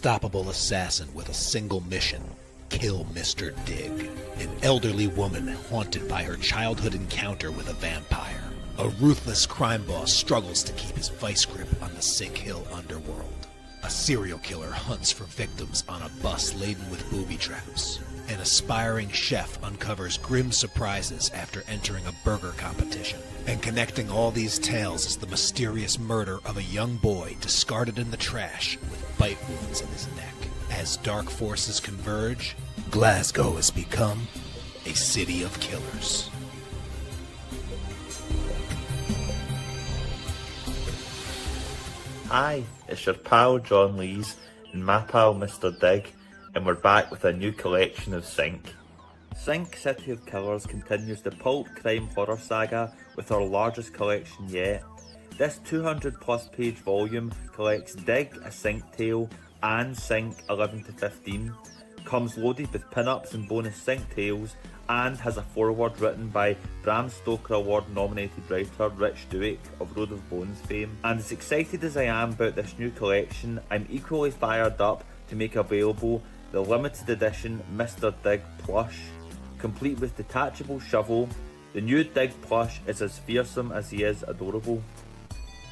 unstoppable assassin with a single mission: kill Mr. Dig, an elderly woman haunted by her childhood encounter with a vampire. A ruthless crime boss struggles to keep his vice grip on the Sink Hill underworld. A serial killer hunts for victims on a bus laden with booby traps. An aspiring chef uncovers grim surprises after entering a burger competition. And connecting all these tales is the mysterious murder of a young boy discarded in the trash with bite wounds in his neck. As dark forces converge, Glasgow has become a city of killers. Hi, it's your pal John Lees and my pal Mr. Dig, and we're back with a new collection of Sink. Sink City of Killers continues the pulp crime horror saga with our largest collection yet. This 200 plus page volume collects Dig, A Sink Tale and Sink 11 to 15, comes loaded with pin-ups and bonus Sink tales, and has a foreword written by Bram Stoker Award nominated writer Rich Douek of Road of Bones fame. And as excited as I am about this new collection, I'm equally fired up to make available the limited edition Mr. Dig plush, complete with detachable shovel. The new Dig plush is as fearsome as he is adorable.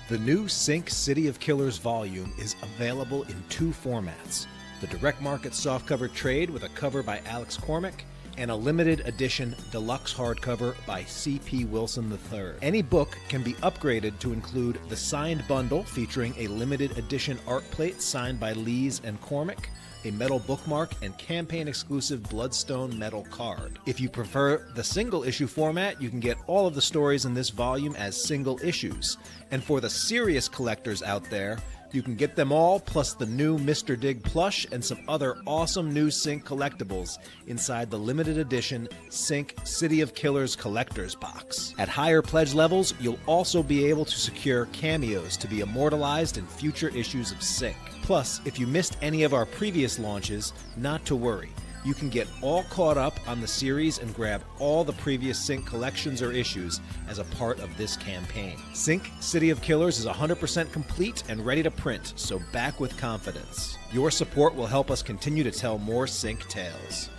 The new Sink City of Killers volume is available in two formats: the direct market softcover trade with a cover by Alex Cormack, and a limited edition deluxe hardcover by C.P. Wilson III. Any book can be upgraded to include the signed bundle featuring a limited edition art plate signed by Lees and Cormack, a metal bookmark, and campaign-exclusive Bloodstone metal card. If you prefer the single-issue format, you can get all of the stories in this volume as single issues. And for the serious collectors out there, you can get them all, plus the new Mr. Dig plush and some other awesome new Sink collectibles inside the limited edition Sink City of Killers collector's box. At higher pledge levels, you'll also be able to secure cameos to be immortalized in future issues of Sink. Plus, if you missed any of our previous launches, not to worry. You can get all caught up on the series and grab all the previous Sink collections or issues as a part of this campaign. Sink City of Killers is 100% complete and ready to print, so back with confidence. Your support will help us continue to tell more Sink tales.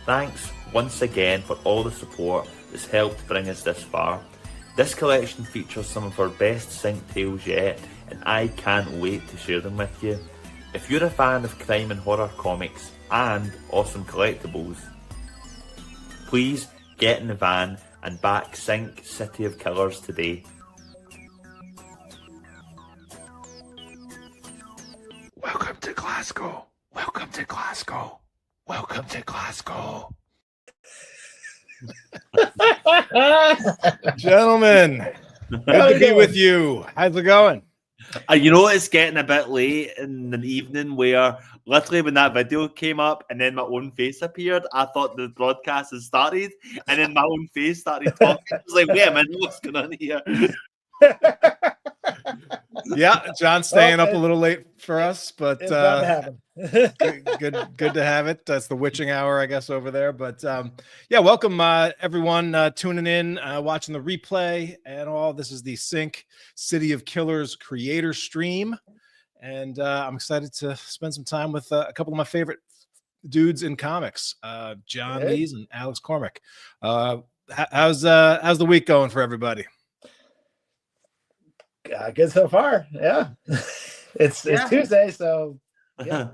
Thanks once again for all the support that's helped bring us this far. This collection features some of our best Sink tales yet, and I can't wait to share them with you. If you're a fan of crime and horror comics and awesome collectibles, please get in the van and back Sink City of Killers today. Welcome to Glasgow. Welcome to Glasgow. Welcome to Glasgow. Gentlemen, good to be with you. How's it going? You know, it's getting a bit late in the evening where literally when that video came up and then my own face appeared, I thought the broadcast had started, and then my own face started talking. I was like, wait a minute, what's going on here? Yeah, John's staying up a little late for us, but It's bound to happen. good to have it. That's the witching hour, I guess, over there. But yeah, welcome everyone tuning in, watching the replay and all. This is the Sink City of Killers creator stream, and I'm excited to spend some time with a couple of my favorite dudes in comics, John Lees and Alex Cormack. How's the week going for everybody? Good so far. Yeah. It's Tuesday, so yeah.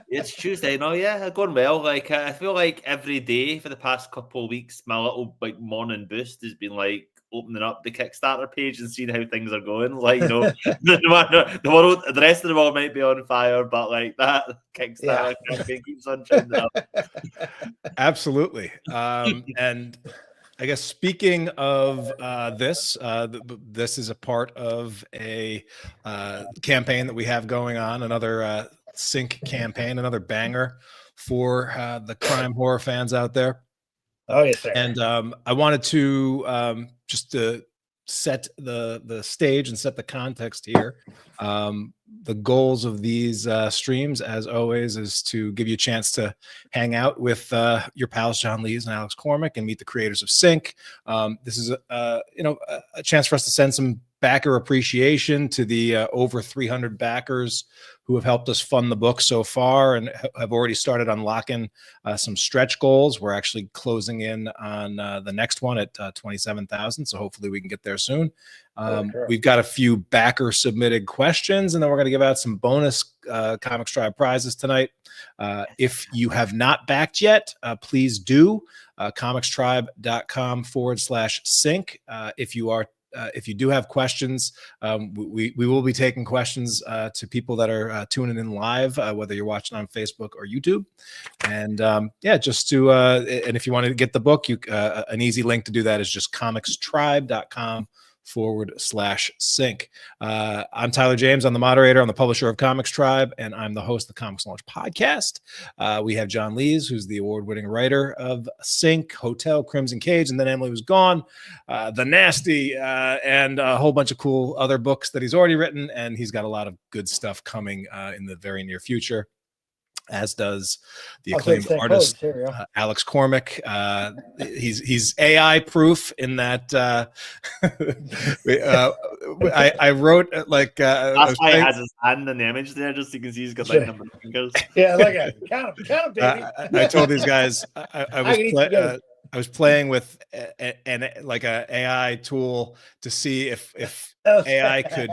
It's Tuesday. No, yeah, going well. Like I feel like every day for the past couple of weeks, my little like morning boost has been like opening up the Kickstarter page and seeing how things are going. Like, you know, no matter the world, the rest of the world might be on fire, but like that Kickstarter campaign keeps on trending up. Absolutely. And I guess speaking of this is a part of a campaign that we have going on, another Sink campaign, another banger for the crime horror fans out there. Oh, yes, sir. And I wanted to just to set the stage and set the context here. The goals of these streams, as always, is to give you a chance to hang out with your pals John Lees and Alex Cormack and meet the creators of Sink. This is a chance for us to send some backer appreciation to the over 300 backers who have helped us fund the book so far and have already started unlocking some stretch goals. We're actually closing in on the next one at 27,000. So hopefully we can get there soon. We've got a few backer submitted questions, and then we're going to give out some bonus Comics Tribe prizes tonight. If you have not backed yet, please do. comicstribe.com/sync. If you do have questions, we will be taking questions to people that are tuning in live, whether you're watching on Facebook or YouTube. And just to and if you want to get the book, an easy link to do that is just comicstribe.com/sync. I'm Tyler James. I'm the moderator. I'm the publisher of Comics Tribe, and I'm the host of the Comics Launch podcast. We have John Lees, who's the award-winning writer of Sync, Hotel, Crimson Cage, and then Emily Was Gone, The Nasty, and a whole bunch of cool other books that he's already written, and he's got a lot of good stuff coming in the very near future, as does the acclaimed artist Alex Cormack. He's AI proof in that I wrote like that's why he has his hand in the image there, just so you can see he's got like number of fingers. Yeah, like a count him, baby. I told these guys I was playing with an AI tool to see if AI could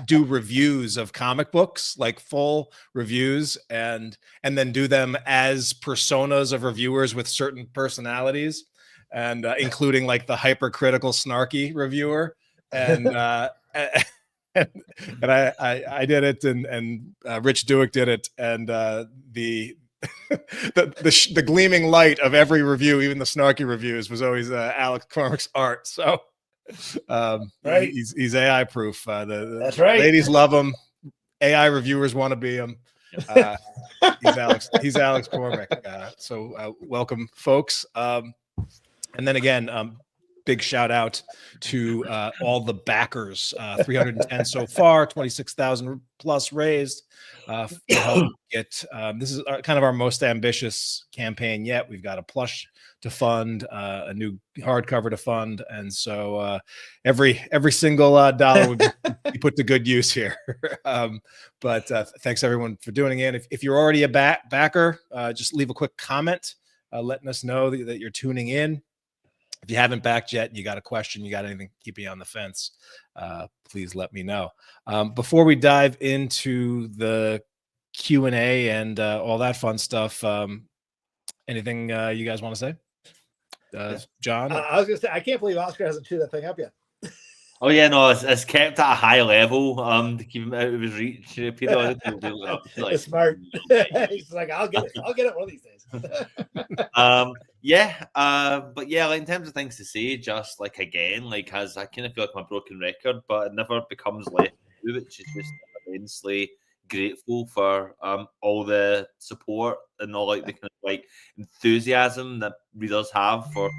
do reviews of comic books, like full reviews, and then do them as personas of reviewers with certain personalities, and including like the hypercritical, snarky reviewer, and and I did it, and Rich Duick did it, and the gleaming light of every review, even the snarky reviews, was always Alex Cormack's art. So right, he's AI proof. That's right. Ladies love him. AI reviewers want to be him. He's Alex Cormack. So welcome, folks. And then again, big shout out to all the backers. 310 so far, 26,000 plus raised. To help get this is kind of our most ambitious campaign yet. We've got a plush to fund, a new hardcover to fund, and so every single dollar would be put to good use here. But thanks everyone for tuning in. If you're already a backer, just leave a quick comment letting us know that you're tuning in. If you haven't backed yet, you got a question, you got anything keeping you on the fence, please let me know. Before we dive into the Q&A and all that fun stuff, anything you guys want to say? John? I was going to say, I can't believe Oscar hasn't chewed that thing up yet. Oh yeah, no, it's kept at a high level to keep him out of his reach. It's smart. He's like, I'll get it one of these days. But yeah, like in terms of things to say, just like again, like I kind of feel like I'm a broken record, but it never becomes less true, which is just immensely grateful for all the support and all like the kind of like enthusiasm that readers have for.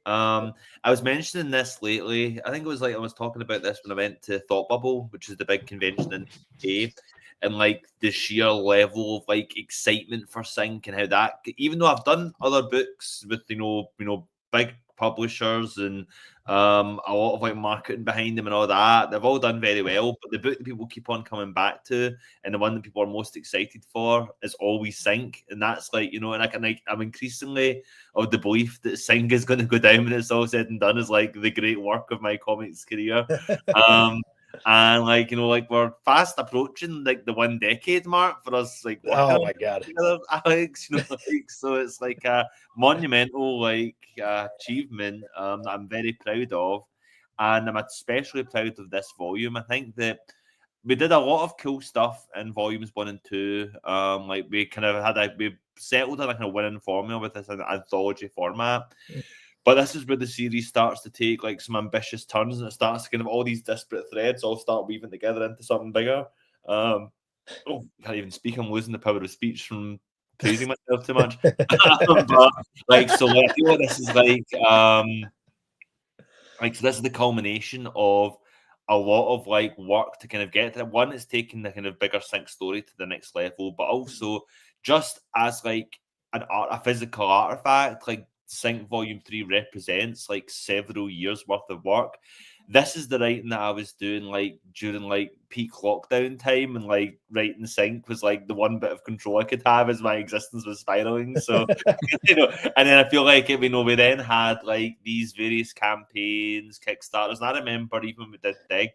I was mentioning this lately. I think it was like I was talking about this when I went to Thought Bubble, which is the big convention in the UK, and like the sheer level of like excitement for Sync and how that, even though I've done other books with you know big publishers and a lot of like marketing behind them and all that, they've all done very well, but the book that people keep on coming back to and the one that people are most excited for is always Sync. And that's like, you know, and I'm increasingly of the belief that Sync is going to go down when it's all said and done as like the great work of my comics career. And like, you know, like we're fast approaching like the 1 decade mark for us, like oh my god, Alex, you know, like, so it's like a monumental like achievement that I'm very proud of, and I'm especially proud of this volume. I think that we did a lot of cool stuff in volumes 1 and 2. Like we kind of we settled on a kind of winning formula with this anthology format. But this is where the series starts to take like some ambitious turns, and it starts to kind of all these disparate threads all start weaving together into something bigger. I can't even speak. I'm losing the power of speech from praising myself too much. But like, so I feel like this is like so this is the culmination of a lot of like work to kind of get to that. One, it's taking the kind of bigger Sync story to the next level, but also just as like a physical artifact, like Sync Volume 3 represents like several years worth of work. This is the writing that I was doing like during like peak lockdown time, and like writing Sync was like the one bit of control I could have as my existence was spiraling. So you know, and then I feel like we then had like these various campaigns, Kickstarters, and I remember even when we did Dig,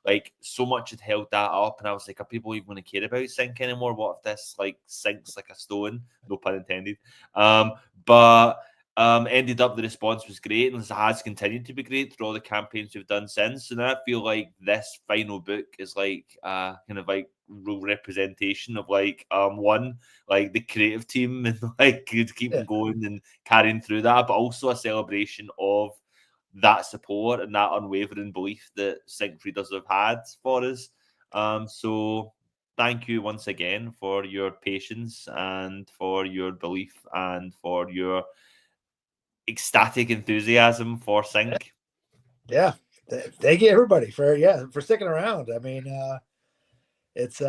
like so much had held that up, and I was like, are people even going to care about Sync anymore? What if this like sinks like a stone? No pun intended. But ended up the response was great, and has continued to be great through all the campaigns we've done since. And I feel like this final book is like kind of like real representation of like one, like the creative team and like keeping going and carrying through that, but also a celebration of that support and that unwavering belief that Sync readers have had for us. So thank you once again for your patience and for your belief and for your ecstatic enthusiasm for Sync. Yeah, thank you everybody for sticking around. I mean, it's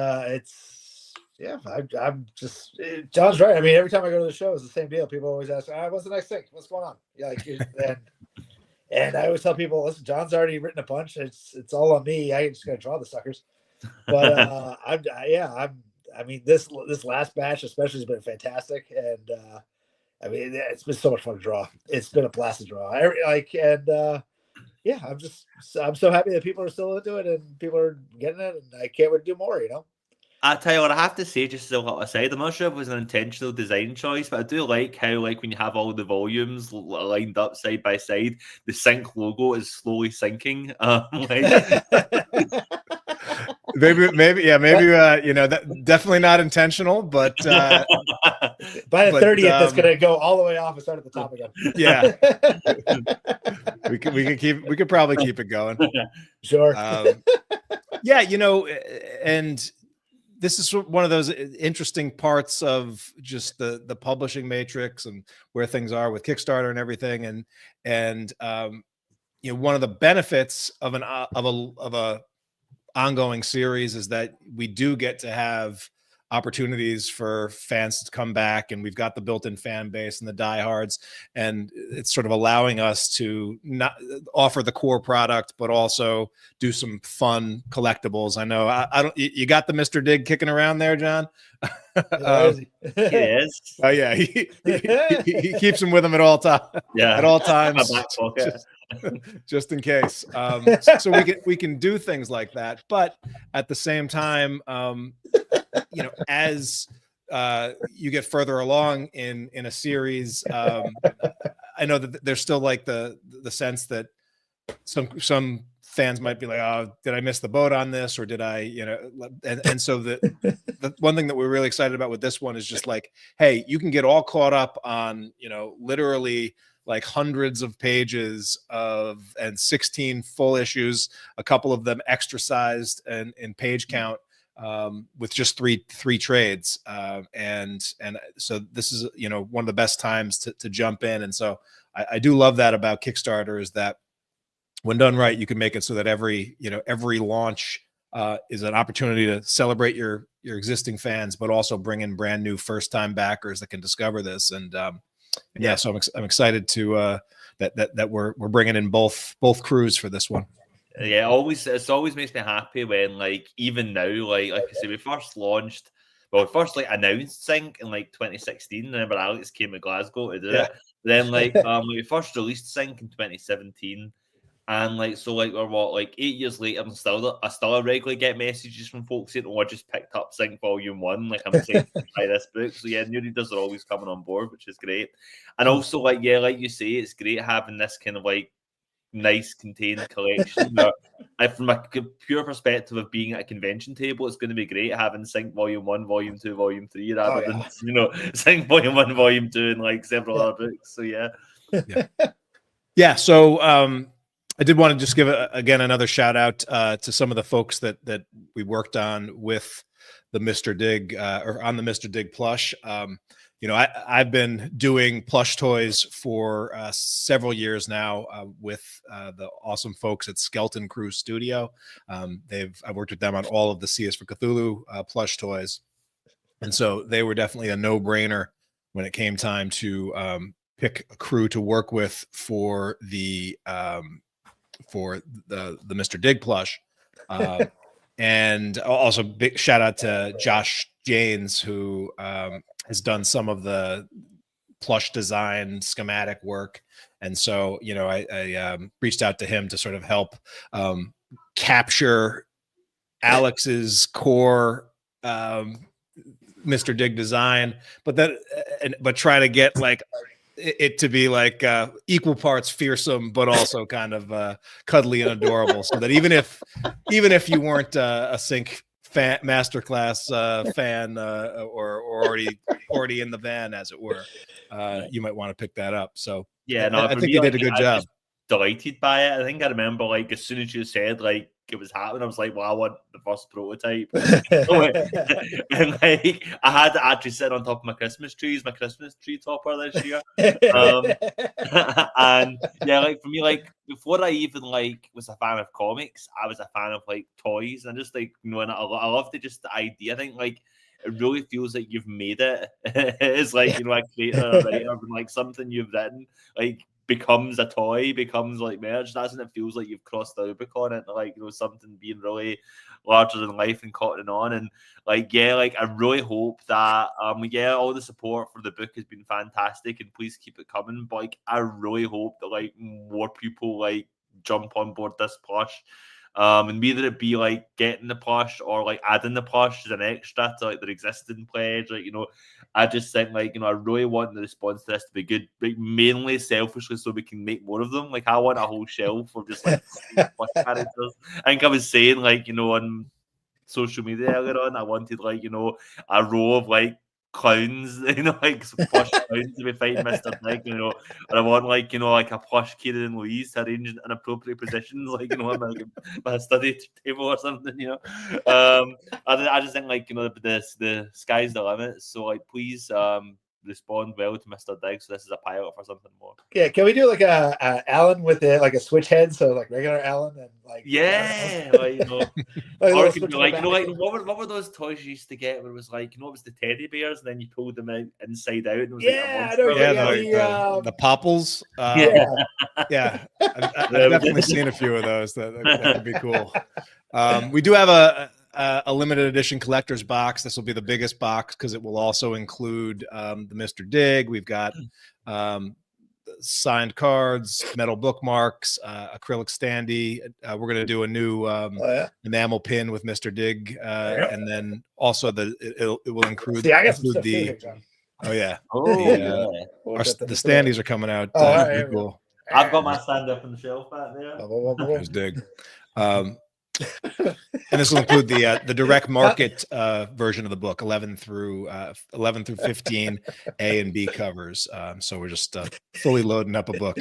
yeah, I'm just John's right. I mean, every time I go to the show, it's the same deal. People always ask, "What's the next Sync? What's going on?" Yeah, like and I always tell people, "Listen, John's already written a bunch. It's all on me. I just got to draw the suckers." But I mean, this last batch especially has been fantastic, and I mean, it's been so much fun to draw. It's been a blast to draw. Yeah, I'm so happy that people are still into it and people are getting it, and I can't wait to do more. I tell you what, I have to say, just as a little aside, I'm not sure if it was an intentional design choice, but I do like how, like, when you have all the volumes lined up side by side, the Sync logo is slowly sinking. Maybe, you know, that definitely not intentional, but by the 30th, that's gonna go all the way off and start at the top again. Yeah, we could probably keep it going. Sure. Yeah, you know, and this is one of those interesting parts of just the publishing matrix and where things are with Kickstarter and everything, and you know, one of the benefits of a ongoing series is that we do get to have opportunities for fans to come back, and we've got the built-in fan base and the diehards, and it's sort of allowing us to not offer the core product, but also do some fun collectibles. I know I don't. You got the Mr. Dig kicking around there, John? Yes. Oh yeah, he keeps him with him at all times. Yeah, at all times. Just in case. So we can do things like that, but at the same time, you know, as you get further along in a series, I know that there's still like the sense that some fans might be like, "Oh, did I miss the boat on this, or did I?" You know, and so the one thing that we're really excited about with this one is just like, hey, you can get all caught up on, you know, literally like hundreds of pages and 16 full issues, a couple of them extra sized and in page count, with just three trades. And so this is, you know, one of the best times to jump in. And so I do love that about Kickstarter, is that when done right, you can make it so that every launch is an opportunity to celebrate your existing fans, but also bring in brand new first time backers that can discover this. And yeah, so I'm excited to that we're bringing in both crews for this one. Yeah, it always makes me happy when, like, even now, like I say, we first launched, well, we first like announced Sync in like 2016. Remember, Alex came to Glasgow to do it. Then like we first released Sync in 2017. And like, so like we're what, like 8 years later, and I still regularly get messages from folks saying, "Oh, I just picked up Sync Volume 1. Like, I'm excited to try this book." So yeah, new readers are always coming on board, which is great. And also, like, yeah, like you say, it's great having this kind of like nice contained collection. From a pure perspective of being at a convention table, it's going to be great having Sync Volume 1, Volume 2, Volume 3, rather than, you know, Sync Volume 1, Volume 2, and like several other books. So yeah. So I did want to just give again another shout out to some of the folks that we worked on with the Mr. Dig or on the Mr. Dig plush. You know, I've been doing plush toys for several years now with the awesome folks at Skeleton Crew Studio. I've worked with them on all of the CS for Cthulhu plush toys, and so they were definitely a no-brainer when it came time to pick a crew to work with for the Mr. Dig plush. And also big shout out to Josh Janes, who has done some of the plush design schematic work. And so, I reached out to him to sort of help capture Alex's core Mr. Dig design, but try to get like it to be like equal parts fearsome, but also kind of cuddly and adorable, so that even if you weren't a Sync masterclass fan or already in the van, as it were, you might want to pick that up. So yeah, no, I think you did a good job. Delighted by it. I think I remember like as soon as you said like it was happening, I was like, well, I want the first prototype. And like I had to actually sit on top of my Christmas tree topper this year. And yeah, like for me, like before I even like was a fan of comics, I was a fan of like toys, and just like and I love the idea. I think like it really feels like you've made it. It's like a creator, a writer, and like something you've written like becomes a toy, becomes like merch. That's when it feels like you've crossed the Rubicon into like something being really larger than life and cotton on. And like I really hope that all the support for the book has been fantastic, and please keep it coming. But like I really hope that like more people like jump on board this plush. And whether it be like getting the plush or like adding the plush as an extra to like their existing pledge, like I just think like I really want the response to this to be good, like mainly selfishly so we can make more of them. Like I want a whole shelf of just like plush characters. I think I was saying like on social media earlier on, I wanted like a row of like clowns, like some plush clowns to be fighting Mr. Big, and I want like like a plush Kieran and Louise arranged in appropriate positions, like like a study table or something, I just think like the sky's the limit. So like please respond well to Mr. Dig, so this is a pilot for something more. Yeah, can we do like a Alan with like a switch head, so like regular Alan and like like like or it could be like like what were those toys you used to get where it was like it was the teddy bears and then you pulled them out inside out and it was the popples. Yeah, I've definitely seen a few of those. That could be cool. We do have a limited edition collector's box. This will be the biggest box because it will also include the Mr. Dig. We've got signed cards, metal bookmarks, acrylic standee. We're going to do a new enamel pin with Mr. Dig, and then also it will include. See, I got some the. stuff too, John. Oh yeah. The standees are coming out. Cool. I've got my stand up on the shelf back there. There's Dig. And this will include the direct market version of the book, 11 through 15 A and B covers. So we're just fully loading up a book.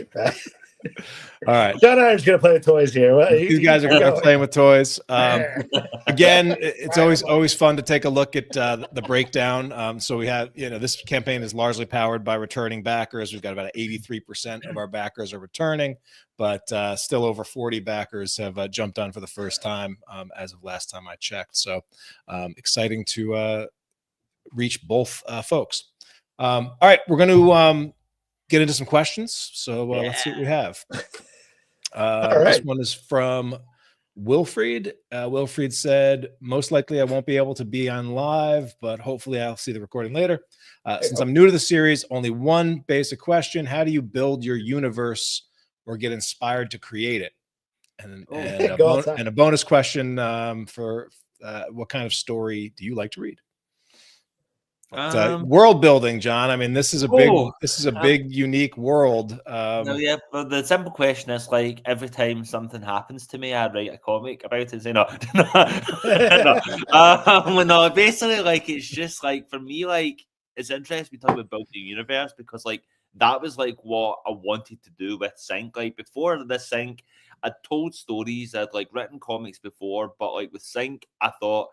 All right, John and I are just gonna play with toys here. These guys are gonna playing with toys. Again, it's always fun to take a look at the breakdown. So we have this campaign is largely powered by returning backers. We've got about 83% of our backers are returning, but still over 40 backers have jumped on for the first time as of last time I checked. So exciting to reach both folks. All right, we're going to get into some questions. So let's see what we have. This one is from Wilfried. Wilfried said, most likely I won't be able to be on live, but hopefully I'll see the recording later. Since I'm new to the series, only one basic question. How do you build your universe or get inspired to create it? And a bonus question for what kind of story do you like to read? World building, John. I mean, this is a big, unique world. But the simple question is like every time something happens to me, I write a comic about it and say no. No, basically, like it's just like for me, like it's interesting we talk about building the universe because like that was like what I wanted to do with Sync. Like before this Sync, I'd told stories, I'd like written comics before, but like with Sync, I thought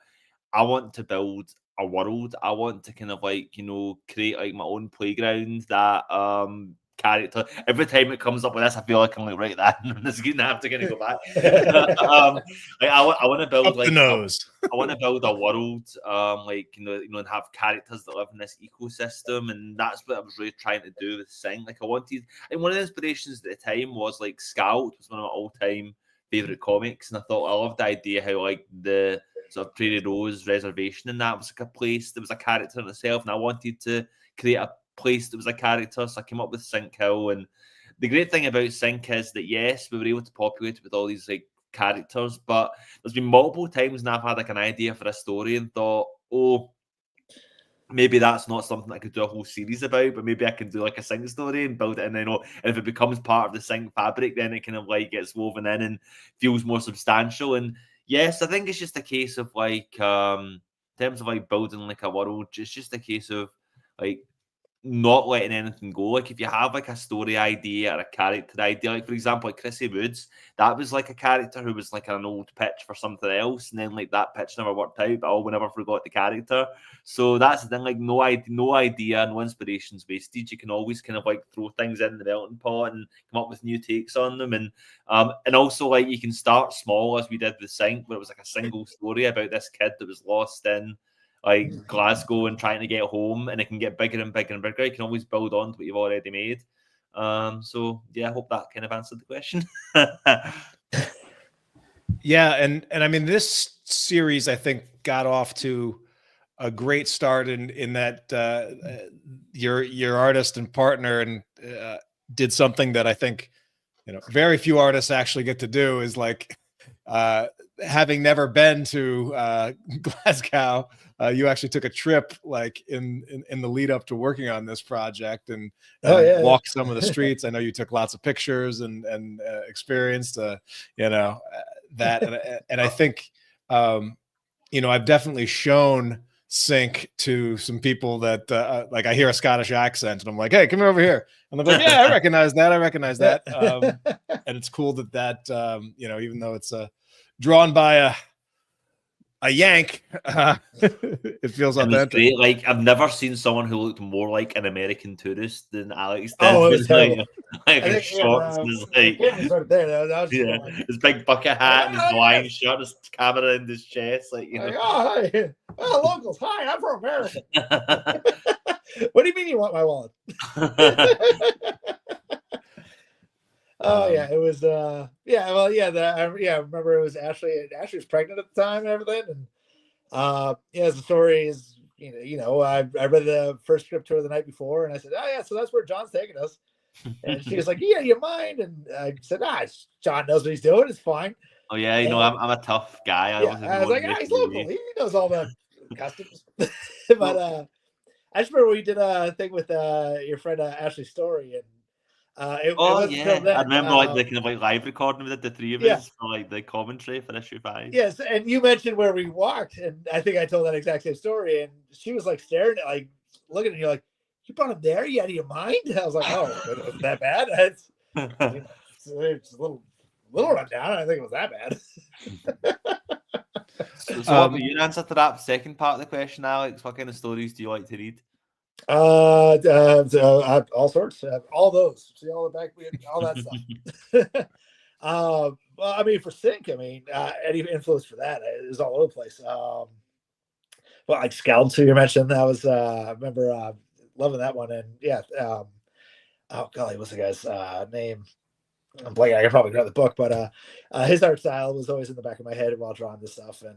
I want to build a world. I want to kind of like create like my own playground that character. Every time it comes up with this, I feel like I'm like, right, that this is gonna have to go back. Like I want to build Up like the nose. I want to build a world, like and have characters that live in this ecosystem, and that's what I was really trying to do with Sing. Like I wanted, and one of the inspirations at the time was like Scout was one of my all-time favorite comics, and I thought I loved the idea how like the sort of Prairie Rose Reservation and that was like a place that was a character in itself, and I wanted to create a place that was a character, so I came up with Sink Hill. And the great thing about Sink is that yes, we were able to populate it with all these like characters, but there's been multiple times when I've had like an idea for a story and thought, oh, maybe that's not something I could do a whole series about, but maybe I can do like a Sing story and build it in, and if it becomes part of the Sing fabric, then it kind of like gets woven in and feels more substantial. And yes, I think it's just a case of like in terms of like building like a world, it's just a case of like not letting anything go. Like if you have like a story idea or a character idea, like for example, like Chrissy Woods, that was like a character who was like an old pitch for something else, and then like that pitch never worked out, but we never forgot the character. So that's the thing, like no idea, no inspiration's wasted. You can always kind of like throw things in the melting pot and come up with new takes on them. And also like you can start small, as we did with Sink, where it was like a single story about this kid that was lost in like Glasgow and trying to get home, and it can get bigger and bigger and bigger. You can always build on to what you've already made. So yeah, I hope that kind of answered the question. Yeah, and I mean this series I think got off to a great start in that your artist and partner and did something that I think very few artists actually get to do, is like having never been to Glasgow, you actually took a trip like in the lead up to working on this project and walked some of the streets. I know you took lots of pictures and experienced that, and I think I've definitely shown Sink to some people that like I hear a Scottish accent and I'm like, hey, come over here, and they're like, yeah, I recognize that. And it's cool that even though it's drawn by a Yank, it feels authentic. Great. Like I've never seen someone who looked more like an American tourist than Alex did. Oh, it was terrible. Like his shorts and his like his big bucket hat and his Hawaiian shirt, his camera in his chest, like oh, hi. Oh, locals, hi, I'm from America. What do you mean you want my wallet? Oh yeah, it was I remember it was Ashley. Ashley was pregnant at the time and everything, and the story is I read the first script to her the night before, and I said, oh yeah, so that's where John's taking us, and she was like, yeah, you mind? And I said, John knows what he's doing, it's fine. Oh yeah, I'm a tough guy. I was like, he's local, he knows all the customs. But I just remember we did a thing with your friend Ashley's story, and I remember like the kind of like live recording we did, the three of us for like the commentary for issue 5. Yes, and you mentioned where we walked, and I think I told that exact same story, and she was like staring at, like looking at you like, you brought him there? You out of your mind? And I was like, oh, it was that bad? It's a little rundown. I think it was that bad. So what your answer to that second part of the question, Alex? What kind of stories do you like to read? All sorts, all those. See all the back, all that stuff. Well, I mean, for Sink, I mean, any influence for that is all over the place. Well, like Scald, who you mentioned, that was I remember loving that one, and oh golly, what's the guy's name? I'm blanking. I could probably grab the book, but his art style was always in the back of my head while drawing this stuff, and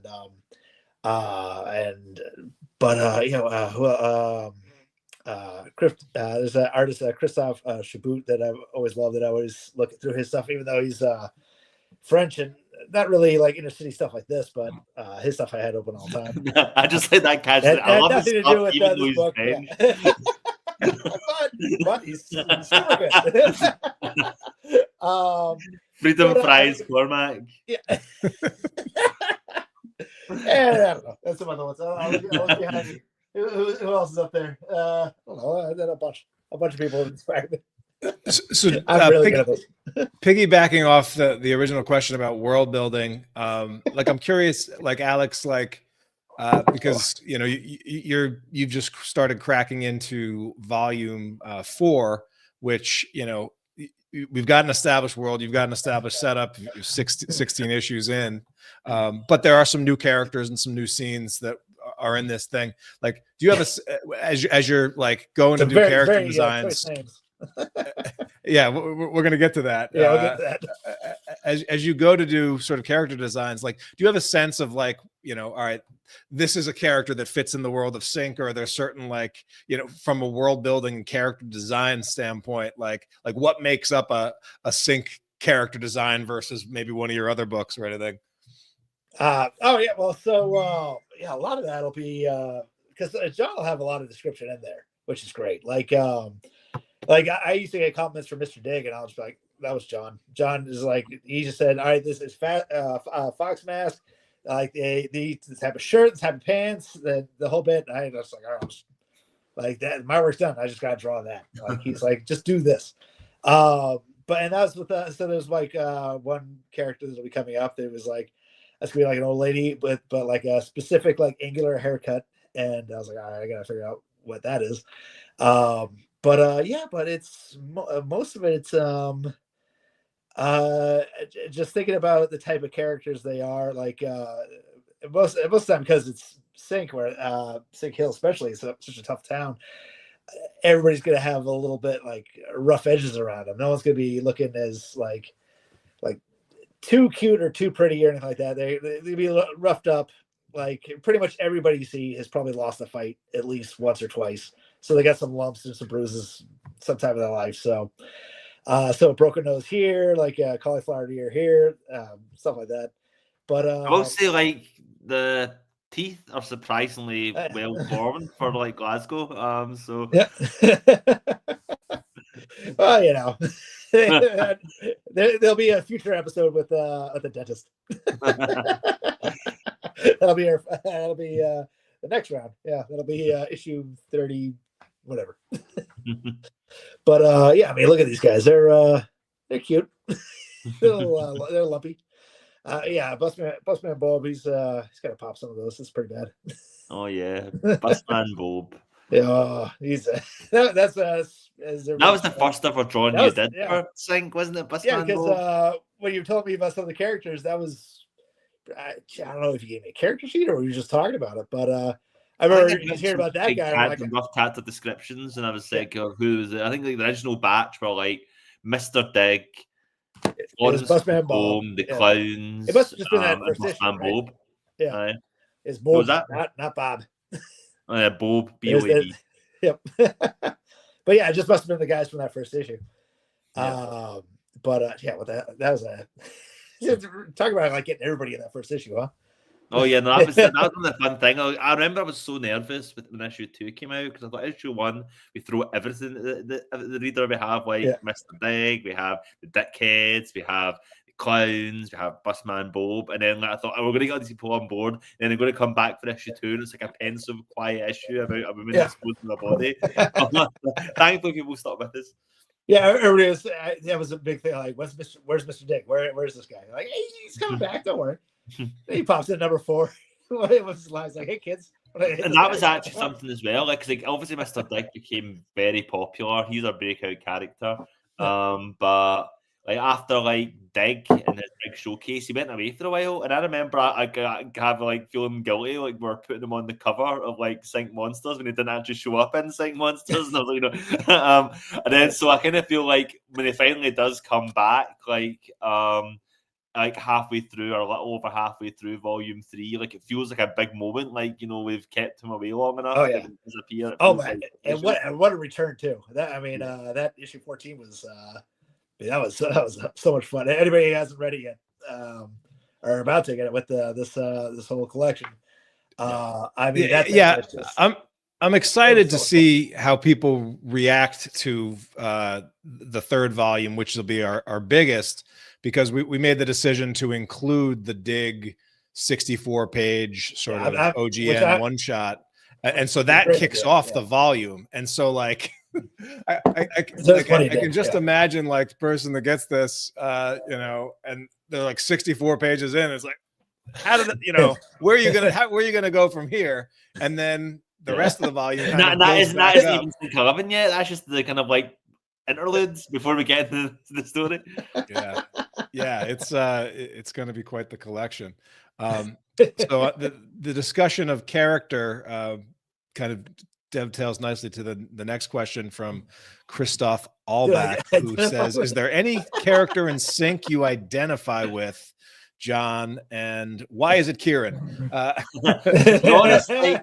there's an artist, Christophe Chabout, that I've always loved, that I always look through his stuff, even though he's French and not really like inner city stuff like this, but his stuff I had open all the time. I just like that catch. I love nothing to do with this book. But he's super good. Freedom Fries, Cormack. Yeah. And I don't know. That's some other ones. I'll look behind me. Who else is up there? I don't know. Then a bunch of people inspired me. So I'm really good at this. Piggybacking off the original question about world building, like I'm curious, like Alex, like because you've just started cracking into volume 4, which, we've got an established world, you've got an established setup, 16 issues in, but there are some new characters and some new scenes that are in this thing. Like, do you have as you're like going to do character designs? Yeah, we're gonna get to that. Yeah, we'll get to that. As you go to do sort of character designs, like, do you have a sense of like, all right, this is a character that fits in the world of Sync, or are there certain, like, from a world building and character design standpoint, like what makes up a Sync character design versus maybe one of your other books or anything? A lot of that'll be because John will have a lot of description in there, which is great. Like I used to get compliments from Mr. Dig, and I was like, that was John. John is like, he just said, all right, this is Fox Mask. Like the type of shirt, the type of pants, the whole bit. I was like, all right, like that. My work's done. I just got to draw that. Like, he's like, just do this. And that was with so there's like one character that'll be coming up. That was like, that's gonna be like an old lady, but like a specific like angular haircut. And I was like, all right, I gotta figure out what that is. But it's most of it. It's just thinking about the type of characters they are. Like most of the time, because it's Sync, where Sync Hill especially is such a tough town. Everybody's gonna have a little bit like rough edges around them. No one's gonna be looking as like too cute or too pretty or anything like that. They'll be roughed up. Like pretty much everybody you see has probably lost a fight at least once or twice. So they got some lumps and some bruises sometime in their life. So a broken nose here, like a cauliflower ear here, stuff like that. But I will say, like, the teeth are surprisingly well formed for like Glasgow. So yeah. Well, there'll be a future episode with the dentist. That'll be the next round. Yeah, that'll be issue 30, whatever. But I mean, look at these guys. They're cute. they're lumpy. Busman Bob. He's got to pop some of those. It's pretty bad. Oh yeah, Busman Bob. Yeah, he's that was the first ever drawing you did for Sync, wasn't it? Busman yeah, because when you told me about some of the characters, that was I don't know if you gave me a character sheet or we were just talking about it, but I remember hearing about that guy. Like rough character descriptions, and I was like, who was it? I think like the original batch were like Mr. Dig, Busman Bob, the Clowns. It must have just been that first issue, right? Bob. Yeah, it's Bob, not Bob. Bob, B-O-A-B. Yep. But yeah, it just must have been the guys from that first issue. Yeah. That was a talk about like getting everybody in that first issue, huh? Oh yeah, no, that was the fun thing. I remember I was so nervous when issue 2 came out because I thought issue 1 we throw everything at the reader. We have like Mr. Dig, we have the Dickheads, we have the Clowns, we have Busman Bob, and then I thought we're going to get these people on board, and then they're going to come back for issue 2, and it's like a pensive, quiet issue about a woman exposing their body. Thankfully, people stuck with us. Yeah, everybody was. That was a big thing. Like, where's Mr. Dick? Where's this guy? Like, hey, he's coming back. Don't worry. He pops in number 4. What's his line? He's like, hey kids. And that was actually something as well. Like obviously, Mr. Dick became very popular. He's a breakout character. But like after like Dig and his big showcase, he went away for a while. And I remember I have like feeling guilty, like we're putting him on the cover of like Sync Monsters when he didn't actually show up in Sync Monsters. And I was like, and then so I kind of feel like when he finally does come back, like halfway through or a little over halfway through volume 3, like it feels like a big moment. Like we've kept him away long enough. Oh yeah. To disappear. Oh man, and what a return too. That that issue 14 was. That was so much fun. Anybody who hasn't read it yet, or about to get it with this whole collection, I mean, that's just, I'm excited to see how people react to the third volume, which will be our biggest, because we made the decision to include the Dig 64-page sort of OGN one shot, and so that kicks off the volume, and so like. I can just imagine like the person that gets this, and they're like 64 pages in. It's like, how did it, where are you gonna go from here? And then the rest of the volume. That isn't even Sync 11 yet. That's just the kind of like interludes before we get into the story. Yeah, it's going to be quite the collection. So the discussion of character kind of dovetails nicely to the next question from Christoph Allbach, who says, "Is there any character in Sync you identify with, John, and why is it Kieran?" Honestly,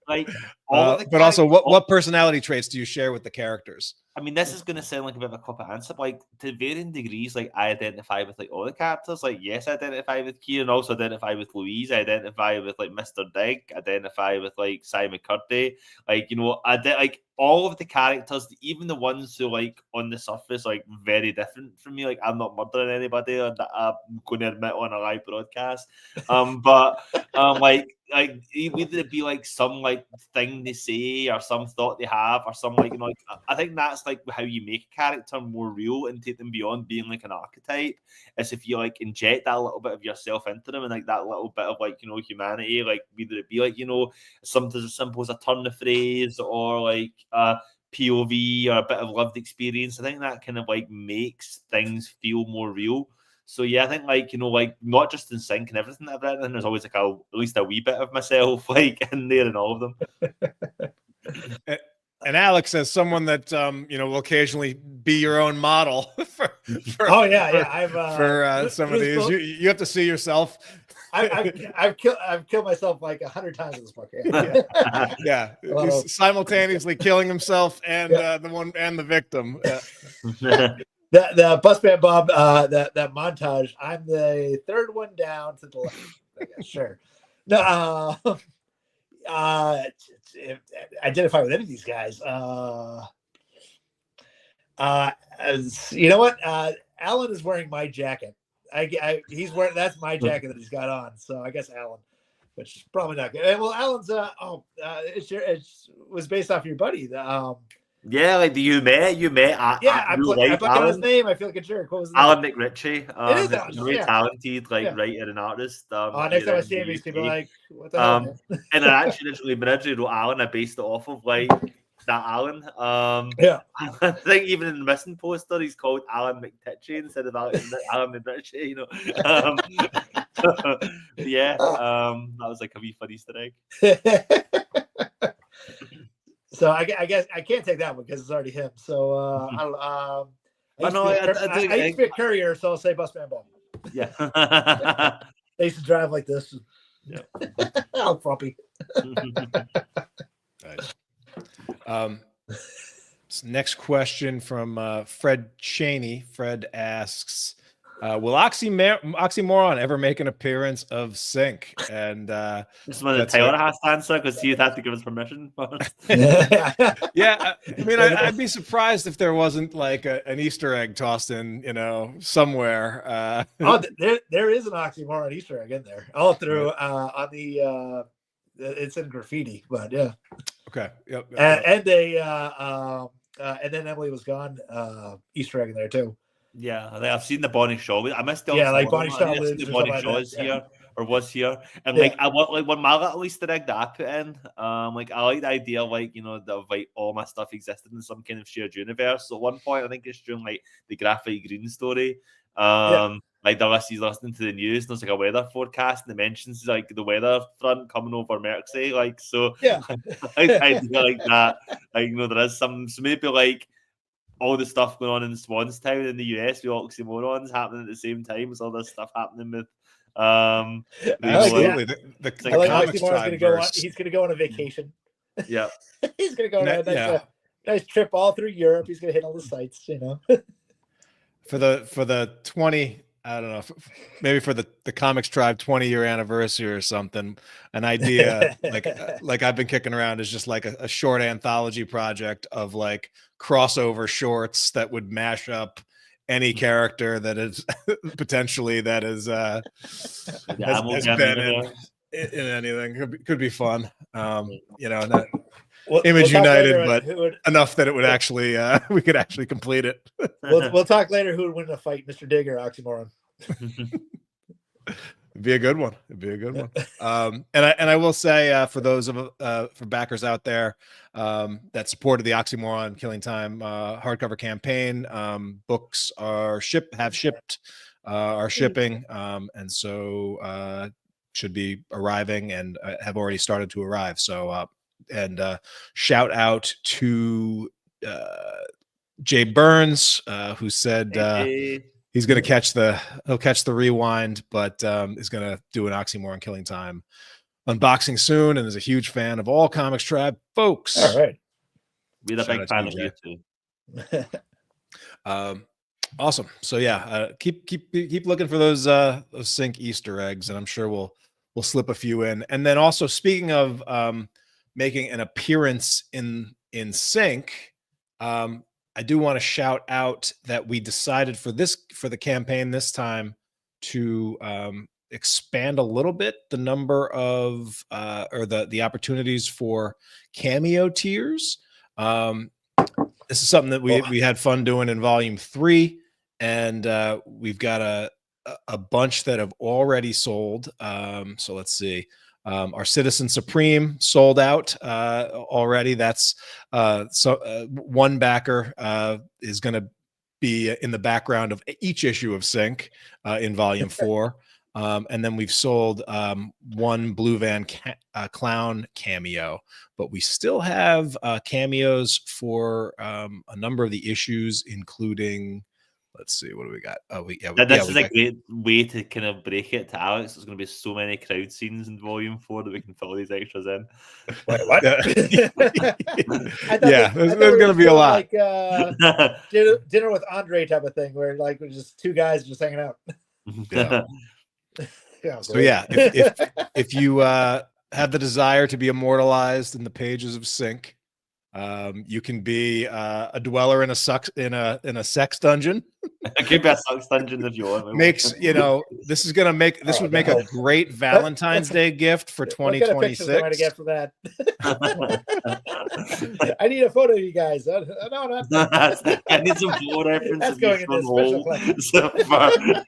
like but also, what personality traits do you share with the characters? I mean, this is going to sound like a bit of a cop-out answer, but like to varying degrees, like I identify with like all the characters. Like, yes, I identify with Kieran, also identify with Louise, I identify with like Mr. Digg, identify with like Simon Curdy. Like, you know, like all of the characters, even the ones who like on the surface like very different from me. Like, I'm not murdering anybody, and I'm going to admit on a live broadcast. But like whether it be like some like thing they say or some thought they have or some like, you know, like I think that's like how you make a character more real and take them beyond being like an archetype, is if you like inject that little bit of yourself into them and like that little bit of like, you know, humanity, like whether it be like, you know, something as simple as a turn of phrase or like POV or a bit of lived experience. I think that kind of like makes things feel more real. So yeah, I think like, you know, like not just in Sync and everything that I've written, there's always like at least a wee bit of myself like in there in all of them. And Alex, as someone that you know, will occasionally be your own model for some of these, you have to see yourself. I've killed myself like 100 times in this book. Yeah. He's simultaneously killing himself and the one and the victim. The Busman Bob that montage. I'm the third one down to the left. I guess. Sure. No. Identify with any of these guys. You know what? Alan is wearing my jacket. He's wearing, that's my jacket that he's got on. So I guess Alan, which is probably not good. Well, Alan's it was based off your buddy. Yeah, like you met. I put his name. I feel like a jerk. What was his Alan name? McRitchie. It is Alan, very talented, like writer and artist. Next time I see him, he's gonna be like, "What the hell?" And I actually originally wrote Alan. I based it off of like that Alan. I think even in the missing poster, he's called Alan McTitchie instead of Alan McRitchie. You know. That was like a wee fun Easter egg. So I guess I can't take that one because it's already him. So I used to be a courier, so I'll say Busman Bob. Yeah. I used to drive like this. Yeah. I'm frumpy. Next question from Fred Cheney. Fred asks, will Oxymoron ever make an appearance of Sync? And this is one that Taylor has to answer because he'd have to give us permission first. Yeah, I mean, I'd be surprised if there wasn't like an Easter egg tossed in, you know, somewhere. There is an Oxymoron Easter egg in there, all through on the it's in graffiti, but yeah. Okay. Yep. And then Emily Was Gone Easter egg in there too. Yeah, I've seen the Bonnie Shaw. I missed the like Bonnie Shaw. The Bonnie Shaw is here or was here, and like I want like one my little Easter egg that I put in. Like I like the idea, like, you know, that like all my stuff existed in some kind of shared universe. So at one point, I think it's during like the Graphite Green story. Like he's listening to the news and there's like a weather forecast and it mentions like the weather front coming over Merksey. Like, so I feel like that. Like, you know, there is some, so maybe like all the stuff going on in Swanstown in the US with oxymorons happening at the same time as all this stuff happening with absolutely the comics he's gonna go on a vacation. Yeah. He's gonna go on a nice trip all through Europe. He's gonna hit all the sites, you know. For the 20, I don't know, maybe for the Comics Tribe 20-year anniversary or something, an idea like I've been kicking around is just like a short anthology project of like crossover shorts that would mash up any character that is potentially has been in anything. Could be fun. You know, Image United, but enough that it would actually we could actually complete it. We'll talk later who would win a fight, Mr. Digg or Oxymoron. It'd be a good one. It'd be a good one. And I will say, for those of for backers out there that supported the Oxymoron Killing Time hardcover campaign, books are shipping, are shipping, and so should be arriving and have already started to arrive. So shout out to Jay Burns, who said he's going to he'll catch the rewind, but is going to do an Oxymoron Killing Time unboxing soon, and is a huge fan of all Comics Tribe folks. All right. We're a big fan of you too. Awesome. So yeah, keep looking for those Sync Easter eggs, and I'm sure we'll slip a few in. And then also, speaking of making an appearance in Sync, I do want to shout out that we decided for the campaign this time to expand a little bit the number of or the opportunities for cameo tiers. This is something that we had fun doing in volume 3, and we've got a bunch that have already sold. So let's see. Our Citizen Supreme sold out already. That's one backer is going to be in the background of each issue of Sync in volume 4. And then we've sold one Blue Van Clown cameo, but we still have cameos for a number of the issues, including, let's see, what do we got? Oh, this is a great way to kind of break it to Alex. There's going to be so many crowd scenes in volume 4 that we can fill these extras in. Wait, what? Yeah, there's going to be a lot. Like dinner with Andre type of thing, where like we're just two guys just hanging out. Yeah. So yeah, if you have the desire to be immortalized in the pages of Sync, you can be a dweller in a sex dungeon. It could be a sex dungeon if you want. This would make a great Valentine's Day gift for 2026. What kind of pictures am I to get for that? I need a photo of you guys. No, I need some photo reference. That's going in this special collection.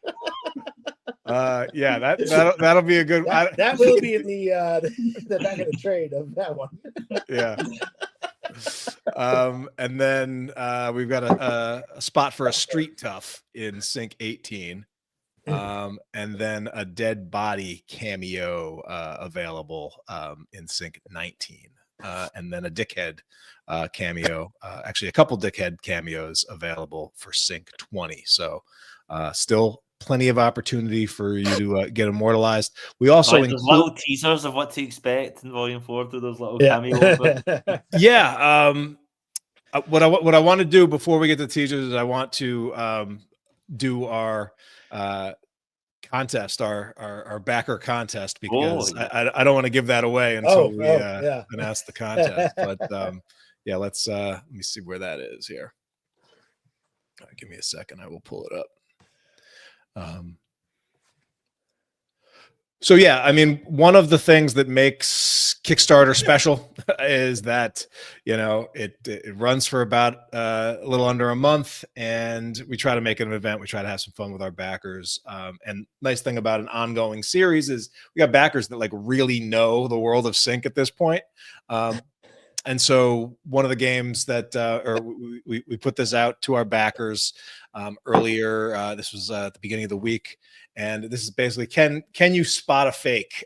Yeah, that'll be a good. That will be in the back of the trade of that one. Yeah. And then we've got a spot for a Street Tough in Sync 18, and then a Dead Body cameo available in Sync 19, and then a Dickhead cameo. Actually, a couple Dickhead cameos available for Sync 20. So still plenty of opportunity for you to get immortalized. We also include little teasers of what to expect in volume 4 through those little cameos. Yeah. What I want to do before we get to teasers is I want to do our contest, our backer contest, because I don't want to give that away until we announce the contest. But yeah, let me see where that is here. Give me a second. I will pull it up. So yeah, I mean, one of the things that makes Kickstarter special is that, it runs for about a little under a month, and we try to make it an event. We try to have some fun with our backers. And nice thing about an ongoing series is we got backers that like really know the world of Sync at this point. And so one of the games that, we put this out to our backers earlier. This was at the beginning of the week, and this is basically can you spot a fake?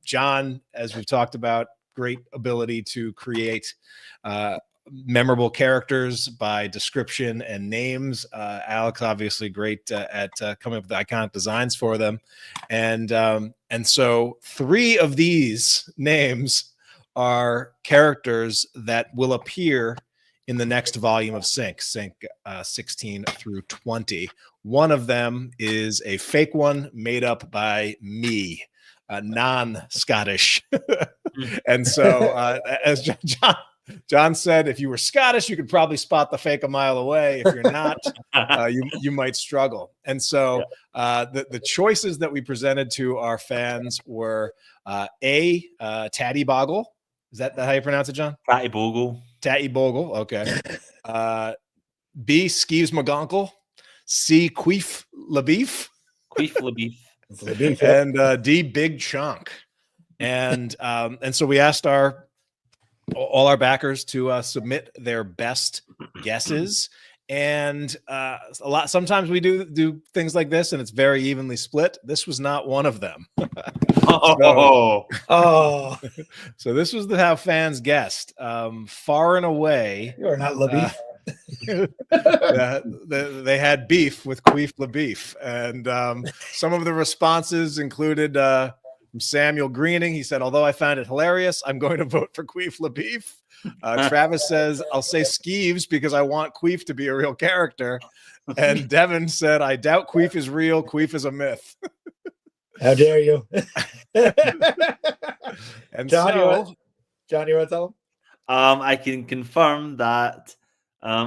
John, as we've talked about, great ability to create memorable characters by description and names. Alex, obviously great at coming up with iconic designs for them, and so 3 of these names are characters that will appear in the next volume of Sync 16 through 20. One of them is a fake one made up by me, non-Scottish. And so as John said, if you were Scottish, you could probably spot the fake a mile away. If you're not, you might struggle. And so the choices that we presented to our fans were Tatty Boggle. Is that how you pronounce it, John? Tatty Bogle. Tatty Bogle. Okay. B, Skeeves McGonkle. C, Queef LaBeef. Queef LaBeef. It's the beef, yeah. and D Big Chunk. And so we asked all our backers to submit their best guesses. And sometimes we do things like this and it's very evenly split. This was not one of them. Oh, So this was how fans guessed. Far and away, you are not LaBeef. they had beef with Queef LaBeef. And some of the responses included from Samuel Greening. He said, although I found it hilarious, I'm going to vote for Queef LaBeef. Travis says, I'll say Skeeves because I want Queef to be a real character. And Devin said, I doubt Queef is real. Queef is a myth. How dare you? And John, so, you want to tell him? I can confirm that. I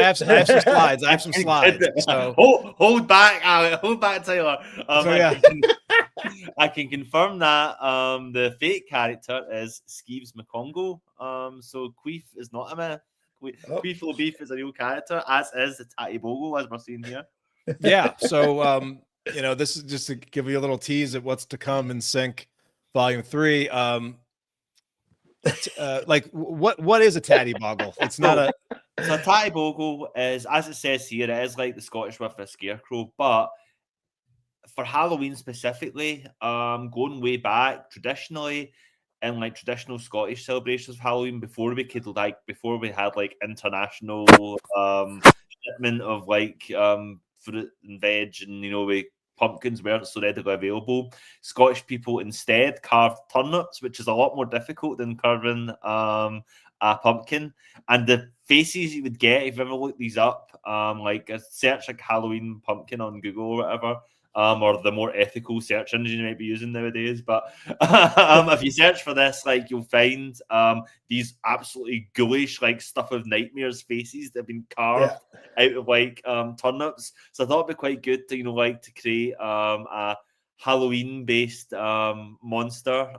have some slides. I have some slides. So hold back, Tyler. I can confirm that the fake character is Skeeves McCongo. So Queef is not a myth. Queef LaBeef is a real character, as is the Tatty Bogo, as we're seeing here. Yeah. So this is just to give you a little tease at what's to come in Sync Volume 3. Like what is a Tatty Boggle? It's not a. So a Tatty Bogle is, as it says here, it is like the Scottish with a scarecrow, but for Halloween specifically, going way back, traditionally in like traditional Scottish celebrations of Halloween, before we had like international shipment of like fruit and veg, and pumpkins weren't so readily available, Scottish people instead carved turnips, which is a lot more difficult than carving a pumpkin. And the faces you would get, if you ever look these up, like a search like Halloween pumpkin on Google or whatever, or the more ethical search engine you might be using nowadays. But if you search for this, like you'll find these absolutely ghoulish, like stuff of nightmares faces that have been carved out of like turnips. So I thought it'd be quite good to to create a Halloween-based monster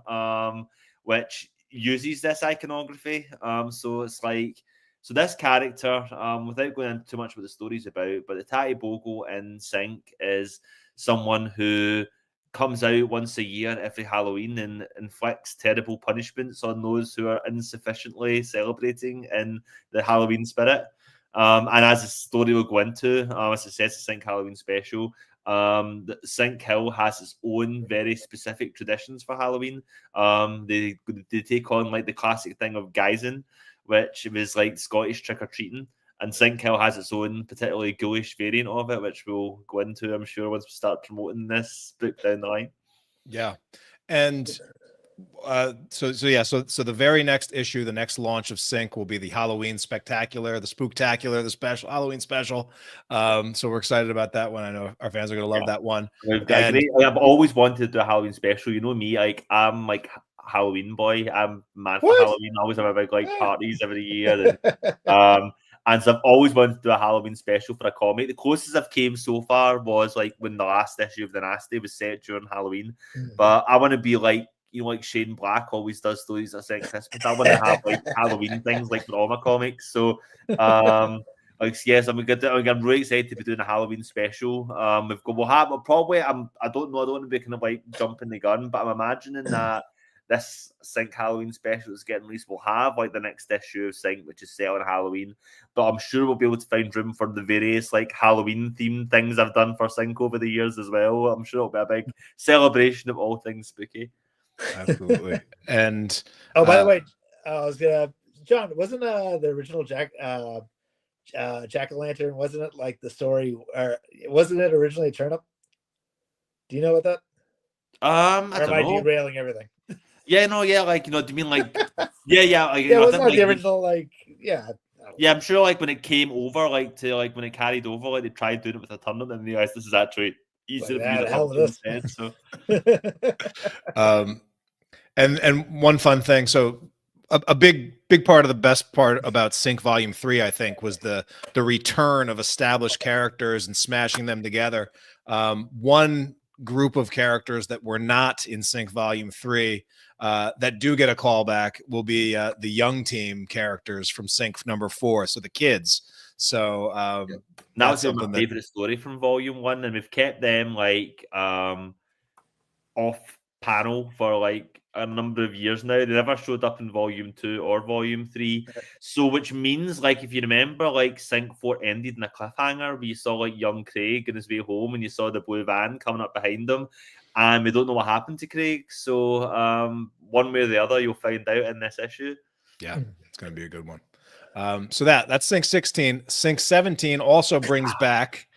which uses this iconography. So it's like. So this character, without going into too much what the story's about, but the Tatty Bogle in Sync is someone who comes out once a year every Halloween and inflicts terrible punishments on those who are insufficiently celebrating in the Halloween spirit. And as the story will go into, as it says, the Sync Halloween special, the Sync Hill has its own very specific traditions for Halloween. They take on like the classic thing of guising, which was like Scottish trick-or-treating. And Sync Hill has its own particularly ghoulish variant of it, which we'll go into, I'm sure, once we start promoting this book down the line. Yeah. And so the very next issue, the next launch of Sync will be the Halloween Spectacular, the Spooktacular, the special Halloween special. So we're excited about that one. I know our fans are going to love that one. I've always wanted to do a Halloween special. You know me, like I'm like Halloween boy. I'm mad for Halloween. I always have a big like parties every year. And so I've always wanted to do a Halloween special for a comic. The closest I've came so far was like when the last issue of The Nasty was set during Halloween. But I want to be like, like Shane Black always does stories at Christmas. I want to have like Halloween things like for all my comics. So I'm really excited to be doing a Halloween special. I don't want to be kind of like jumping the gun, but I'm imagining that this Sync Halloween special that's getting released will have like the next issue of Sync, which is set on Halloween. But I'm sure we'll be able to find room for the various like Halloween themed things I've done for Sync over the years as well. I'm sure it'll be a big celebration of all things spooky. Absolutely. And by the way, I was gonna, John, wasn't the original Jack-o'-lantern, wasn't it like the story, or wasn't it originally Turnip? Do you know what that? I don't know. Derailing everything? Yeah, no, yeah, like do you mean like it wasn't like the original, I'm sure like when it came over, like to like when it carried over, like they tried doing it with a turnip and realized this is actually easier to use instead. So and one fun thing, so a big part of the best part about Sync Volume 3, I think, was the return of established characters and smashing them together. One group of characters that were not in Sync Volume 3 that do get a callback will be the Young Team characters from Sync number 4, so the kids. So That that's was my something that favorite story from Volume 1, and we've kept them like off panel for like a number of years now. They never showed up in Volume 2 or Volume 3. So which means, like, if you remember, like Sync 4 ended in a cliffhanger where you saw like young Craig on his way home and you saw the blue van coming up behind him, and we don't know what happened to Craig. So one way or the other you'll find out in this issue. Yeah, it's gonna be a good one. So that's Sync 16. Sync 17 also brings back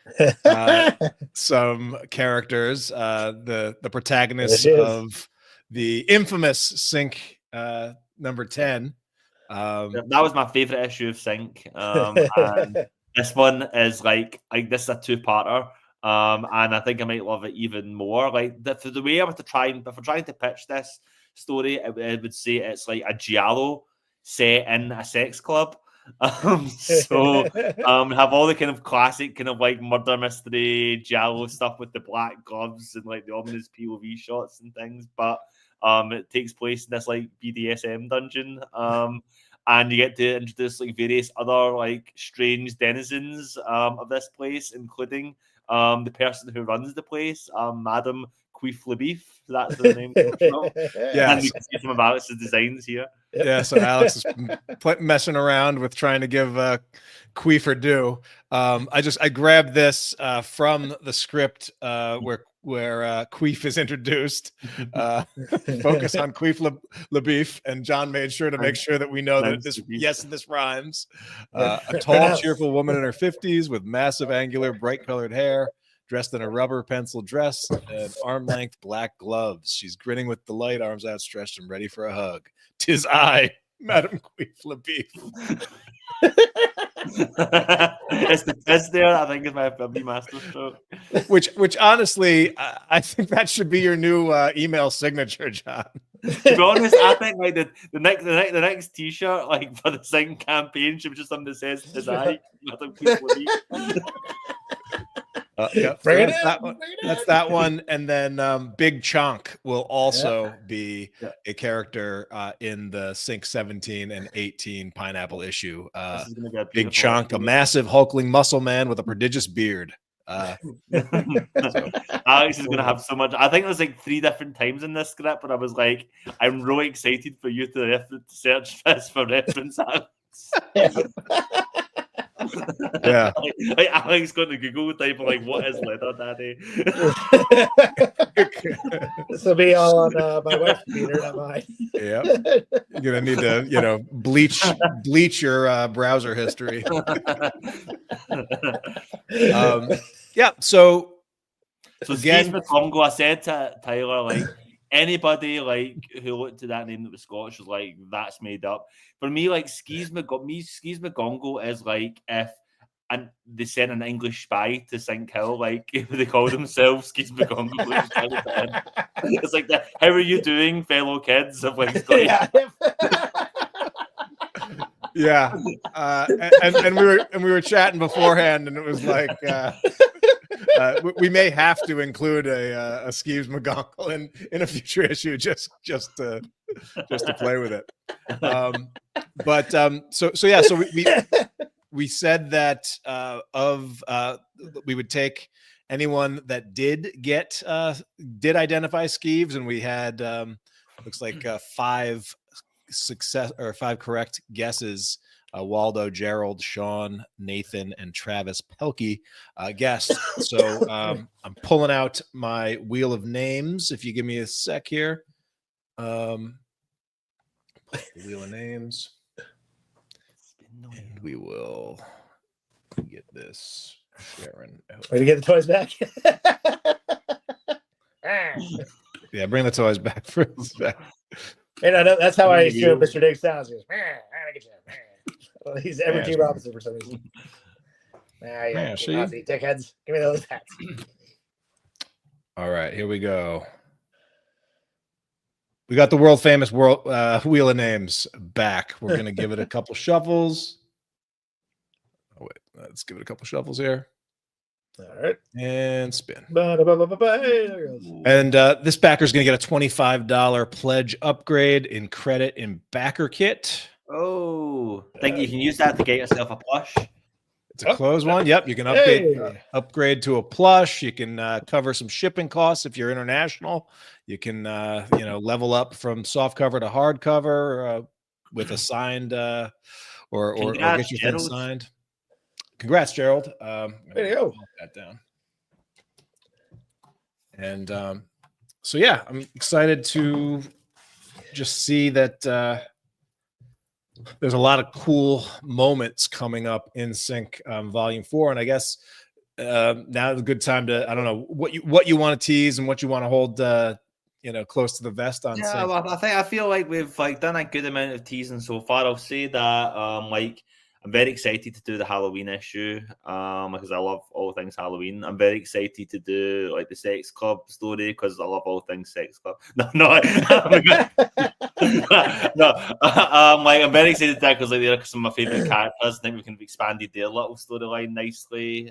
some characters. The protagonists of the infamous Sync number 10. That was my favorite issue of Sync. And this one is like this is a two-parter. And I think I might love it even more. Like the way I was if we're trying to pitch this story, I would say it's like a giallo set in a sex club. So have all the kind of classic kind of like murder mystery giallo stuff with the black gloves and like the ominous POV shots and things, but it takes place in this like BDSM dungeon, and you get to introduce like various other like strange denizens of this place, including the person who runs the place, Madam Queef LeBeef. That's the name. Yeah, and you can see some of Alex's designs here. Yeah, so Alex is messing around with trying to give Queef her due. I grabbed this from the script where Queef is introduced. Focus on Queef LeBeef, and John made sure to make sure that we know that this rhymes. A tall, cheerful woman in her 50s with massive, angular, bright-colored hair, dressed in a rubber pencil dress and arm-length black gloves. She's grinning with delight, arms outstretched and ready for a hug. 'Tis I, Madam Queef LeBeef. It's there. I think it's my master stroke. Which honestly, I think that should be your new email signature, John. To be honest, I think like the next T-shirt like for the Sync campaign should be just something that says "Tis I, Madam Queef LeBeef." Yep. That's that one. And then Big Chonk will also be a character in the Sync 17 and 18 Pineapple issue. Big Chonk, a massive hulking muscle man with a prodigious beard. Alex is going to have so much. I think there's like 3 different times in this script, but I was like, I'm really excited for you to search this for reference, Alex. Yeah, like Alex going to Google type of like what is leather daddy. This will be all on my wife's computer, not mine. Yeah, you're gonna need to bleach your browser history. Yeah, so again, Congo, I said to Tyler, like anybody like who looked at that name that was Scottish was like, that's made up. For me, like Skis McGonagall is like if they sent an English spy to Sync Hill, like they call themselves Skis McGonagall. It's like how are you doing, fellow kids of like Scottish? Yeah. And we were chatting beforehand, and it was like we may have to include a Skeeves McGonagall in a future issue just to play with it. So we said that we would take anyone that did identify Skeeves, and we had looks like 5 correct guesses. Waldo, Gerald, Sean, Nathan, and Travis Pelkey guessed. So I'm pulling out my wheel of names. If you give me a sec here. Wheel of names. And we will get this. Sharon. Way to get the toys back. Yeah, bring the toys back for a sec. And I know that's how I assume Mr. Diggs sounds. He goes, well, he's Everett G. Robinson for some reason. Dickheads. Give me those hats. All right, here we go. We got the world famous wheel of names back. We're gonna give it a couple shuffles. Oh wait, let's give it a couple shuffles here. All right, and spin. And this backer is gonna get a $25 pledge upgrade in credit in backer kit. Oh, think you can use that to get yourself a plush. It's a closed one. Yep, you can upgrade to a plush. You can cover some shipping costs if you're international. You can level up from soft cover to hard cover with a signed or get your thing signed. Congrats, Gerald. There you go. That down. And so yeah, I'm excited to just see that. There's a lot of cool moments coming up in Sync Volume 4, and I guess now is a good time to, I don't know what you want to tease and what you want to hold close to the vest on. Yeah, well, I feel like we've done a good amount of teasing so far. I'll say that I'm very excited to do the Halloween issue because I love all things Halloween. I'm very excited to do the Sex Club story because I love all things Sex Club. No, I'm very excited to that because they're some of my favorite characters. I think we can have expanded their little storyline nicely.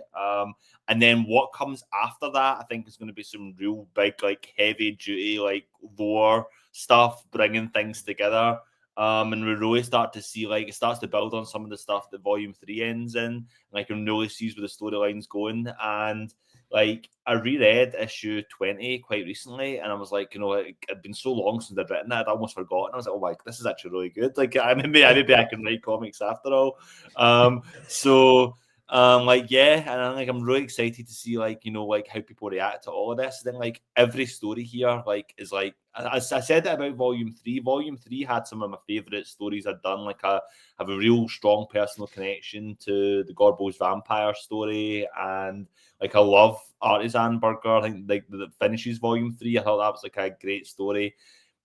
And then what comes after that, I think, is going to be some real big, heavy duty, lore stuff, bringing things together. And we really start to see it starts to build on some of the stuff that Volume 3 ends in, and I can really see where the storyline's going. And I reread issue 20 quite recently, and I was like, it had been so long since I'd written that, I'd almost forgotten. I was like, oh my, this is actually really good. Maybe I can write comics after all. And I'm really excited to see how people react to all of this. And then every story here is I said that about Volume 3. Volume 3 had some of my favorite stories I'd done. I have a real strong personal connection to the Gorbos vampire story, and I love Artisan Burger. I think that finishes Volume 3. I thought that was a great story.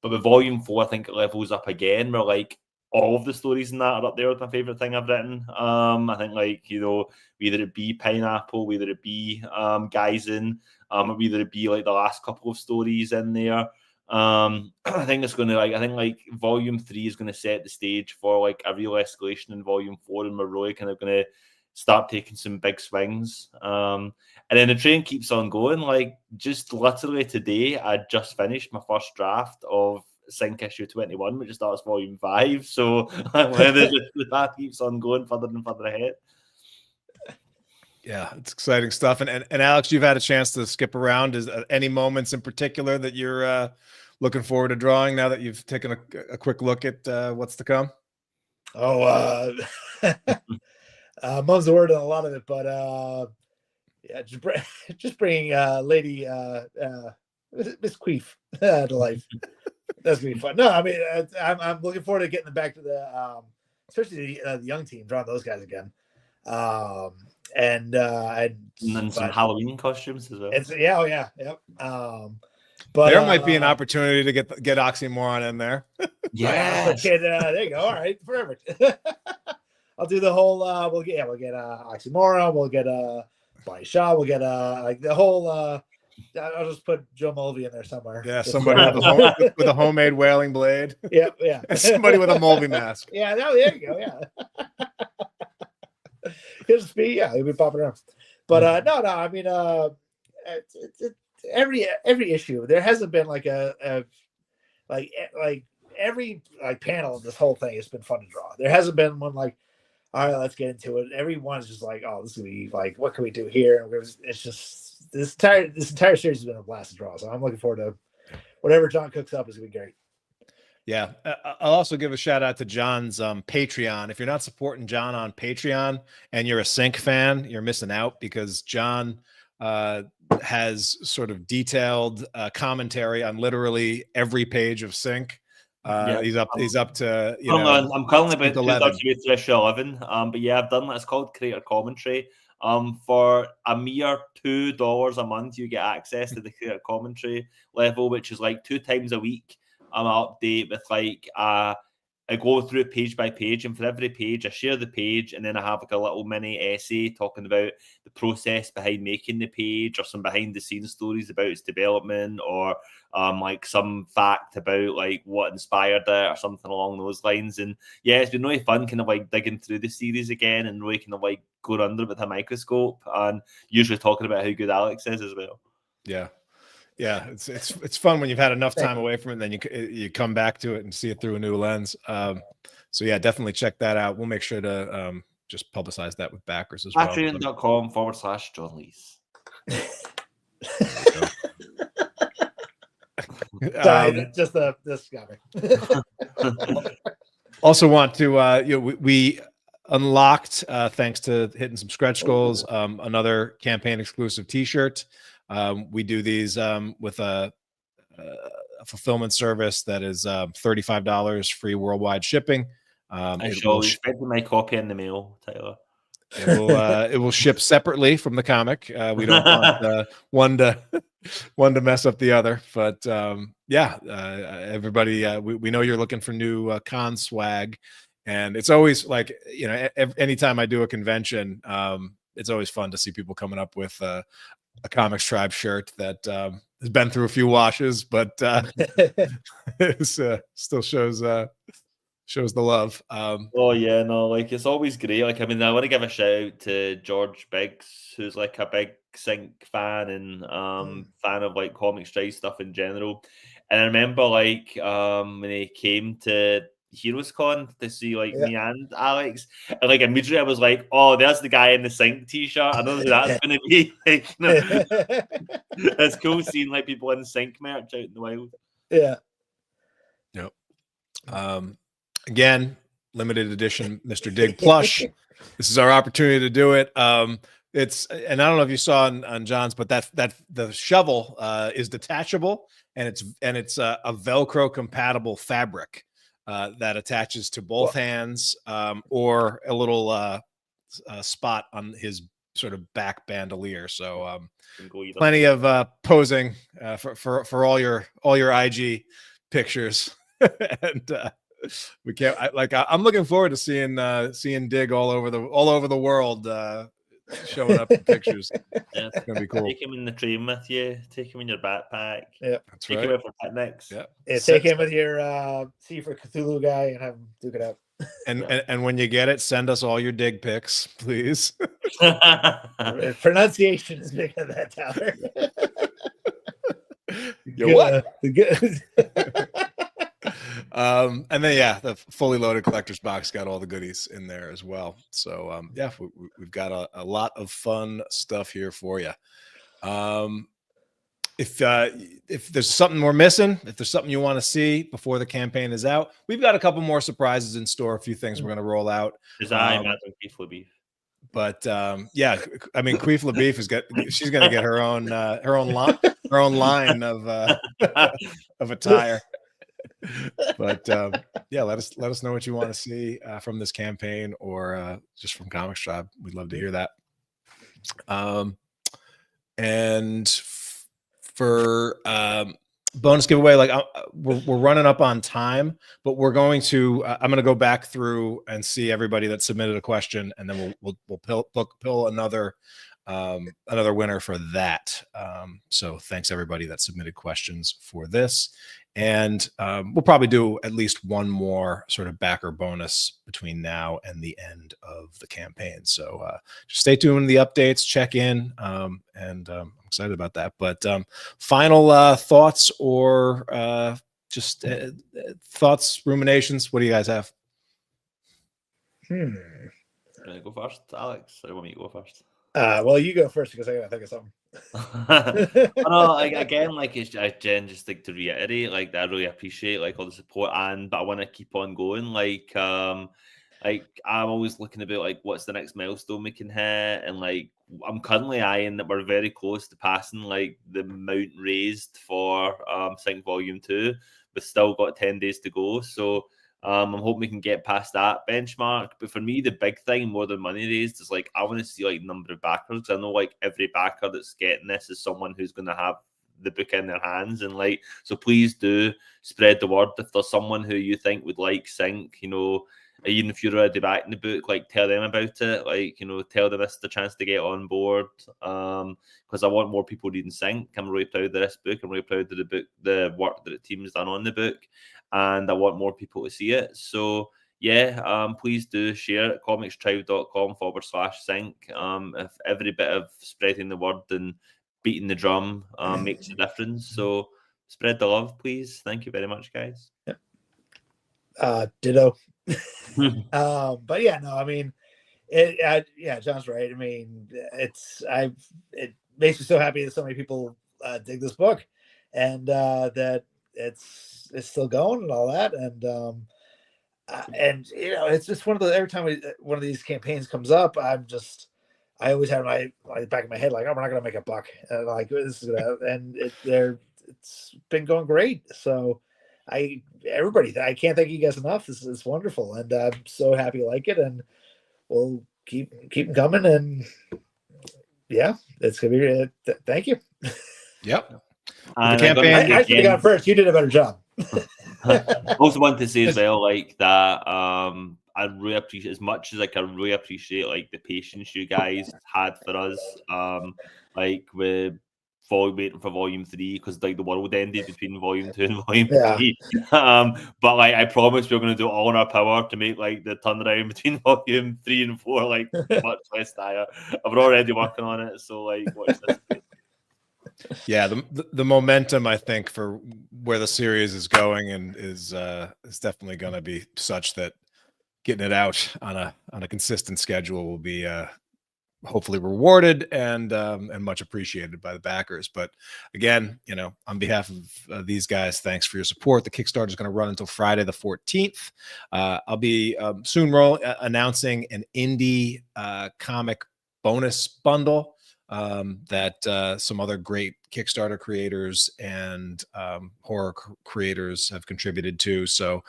But with Volume 4, I think it levels up again. Where all of the stories in that are up there with my favorite thing I've written. I think whether it be Pineapple, whether it be Geisen, whether it be the last couple of stories in there. I think it's going to I think Volume 3 is going to set the stage for a real escalation in Volume 4, and we're really kind of going to start taking some big swings. And then the train keeps on going. Just literally today, I just finished my first draft of Sync issue 21, which starts Volume 5. So the path keeps on going further and further ahead. Yeah, it's exciting stuff. And Alex, you've had a chance to skip around. Is any moments in particular that you're looking forward to drawing now that you've taken a quick look at what's to come? Oh, mum's the word on a lot of it, but yeah, just bringing Lady Miss Queef to life. That's gonna be fun. No, I mean, I'm looking forward to getting back to the especially the young team, drawing those guys again. And then some Halloween costumes as well. Yep. But there might be an opportunity to get Oxymoron in there. Yeah. There you go. All right, perfect. I'll do the whole. We'll get Oxymoron. We'll get Bonnie Shaw. We'll get the whole. I'll just put Joe Mulvey in there somewhere. Yeah, somebody with a homemade whaling blade. Yeah. And somebody with a Mulvey mask. Yeah, there you go. Yeah. He'll just be he'll be popping around. But no. I mean, it's every issue there hasn't been every panel in this whole thing has been fun to draw. There hasn't been one all right, let's get into it. Everyone's just oh, this is gonna be what can we do here? It's just this entire series has been a blast to draw. So I'm looking forward to whatever John cooks up is gonna be great. Yeah, I'll also give a shout out to John's Patreon. If you're not supporting John on Patreon and you're a Sync fan, you're missing out, because John has sort of detailed commentary on literally every page of Sync. He's up to I'm calling about 11. Issue 11. But yeah, I've done that. It's called Creator Commentary. For a mere $2 a month, you get access to the Creator Commentary level, which is 2 times a week. I'm update with I go through it page by page, and for every page I share the page, and then I have a little mini essay talking about the process behind making the page, or some behind the scenes stories about its development, or some fact about what inspired it, or something along those lines. And yeah, it's been really fun kind of digging through the series again, and really kind of going under with a microscope, and usually talking about how good Alex is as well. Yeah, it's fun when you've had enough time away from it, and then you come back to it and see it through a new lens. So yeah, definitely check that out. We'll make sure to just publicize that with backers as well. Patreon.com/John Lees. Sorry, just this got me. Also want to we unlocked thanks to hitting some stretch goals, another campaign exclusive t-shirt. We do these with a fulfillment service that is $35 free worldwide shipping. I shall expect my copy in the mail, Tyler. It will ship separately from the comic. We don't want one to mess up the other, but everybody, we know you're looking for new con swag, and it's always like, anytime I do a convention, it's always fun to see people coming up with a Comics Tribe shirt that has been through a few washes, but still shows the love. It's always great. I want to give a shout out to George Biggs, who's like a big Sync fan and fan of like Comics Tribe stuff in general. And I remember when he came to Heroes Con to see me and Alex, and immediately I was like, oh, there's the guy in the Sync t-shirt. I know who that's going to be. It's cool seeing people in Sync merch out in the wild. Yeah. Yep. Again, limited edition Mr. Dig plush. This is our opportunity to do it. And I don't know if you saw on John's, but that the shovel is detachable, and it's a Velcro compatible fabric that attaches to both hands, or a little spot on his sort of back bandolier. So plenty of posing for all your IG pictures. And we can't. I'm looking forward to seeing Dig all over the world, showing up in pictures. Yeah, it's gonna be cool. Take him in the train with you. Take him in your backpack. Yeah, take him out for picnics. Yeah, take him with your C for Cthulhu guy and have him duke it out. And when you get it, send us all your Dig pics, please. Pronunciation is big on that, Tyler. What? And then the fully loaded collector's box got all the goodies in there as well. So we've got a lot of fun stuff here for you. If there's something we're missing, if there's something you want to see before the campaign is out, we've got a couple more surprises in store. A few things we're going to roll out. But Queef LaBeef she's going to get her own line of attire. But let us know what you want to see from this campaign, or just from Comics Tribe. We'd love to hear that. And for bonus giveaway, we're running up on time, but we're going to I'm going to go back through and see everybody that submitted a question, and then we'll pill another winner for that. So thanks everybody that submitted questions for this. And we'll probably do at least one more sort of backer bonus between now and the end of the campaign. So just stay tuned to the updates, check in, and I'm excited about that. But final thoughts, or just thoughts, ruminations? What do you guys have? Go first, Alex. I want me to go first. Well, you go first because I gotta think of something. Jen, just to reiterate, I really appreciate all the support, but I want to keep on going. I'm always looking about what's the next milestone we can hit, and I'm currently eyeing that we're very close to passing the amount raised for Sync Volume 2. We've still got 10 days to go, so I'm hoping we can get past that benchmark. But for me, the big thing, more than money raised, is I want to see number of backers. I know every backer that's getting this is someone who's going to have the book in their hands, and so please do spread the word. If there's someone who you think would like Sync, even if you're already backing the book, tell them about it. Tell them it's the chance to get on board. Because I want more people reading Sync. I'm really proud of this book. I'm really proud of the book, the work that the team's done on the book, and I want more people to see it. So please do share it. comicstribe.com/sync. If every bit of spreading the word and beating the drum makes a difference, so spread the love, please. Thank you very much, guys. Ditto. But Yeah, John's right. I mean, it makes me so happy that so many people dig this book, and that it's still going and all that, and you know, it's just one of the every time one of these campaigns comes up, I always have my back of my head like, oh, we're not gonna make a buck, like this is gonna, and it's been going great. So everybody, I can't thank you guys enough. This is wonderful, and I'm so happy you like it, and we'll keep them coming, and yeah, it's gonna be. Thank you. Yep. And The campaign- I should have gone first. You did a better job. Also want to say as well, like that, I really appreciate, as much as like I really appreciate like the patience you guys had for us, like with waiting for volume 3, because like the world ended between volume 2 and volume 3. But like I promise we're going to do all in our power to make like the turnaround between volume 3 and 4 like much less dire. We're already working on it, so like watch this space. Yeah, the momentum, I think, for where the series is going and is definitely going to be such that getting it out on a consistent schedule will be hopefully rewarded and much appreciated by the backers. But again, you know, on behalf of these guys, thanks for your support. The Kickstarter is going to run until Friday the 14th. I'll be soon announcing an indie comic bonus bundle that some other great Kickstarter creators and horror creators have contributed to. So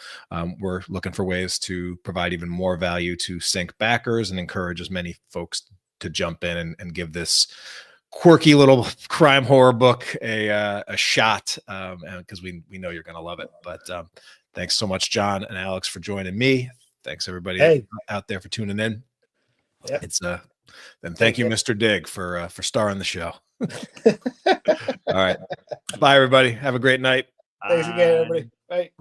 we're looking for ways to provide even more value to Sync backers and encourage as many folks to jump in and give this quirky little crime horror book a shot, because we know you're going to love it. But thanks so much, John and Alex, for joining me. Thanks everybody out there for tuning in. Yeah. It's then thank you, Mr. Dig, for starring the show. All right. Bye, everybody. Have a great night. Thanks again, everybody. Bye.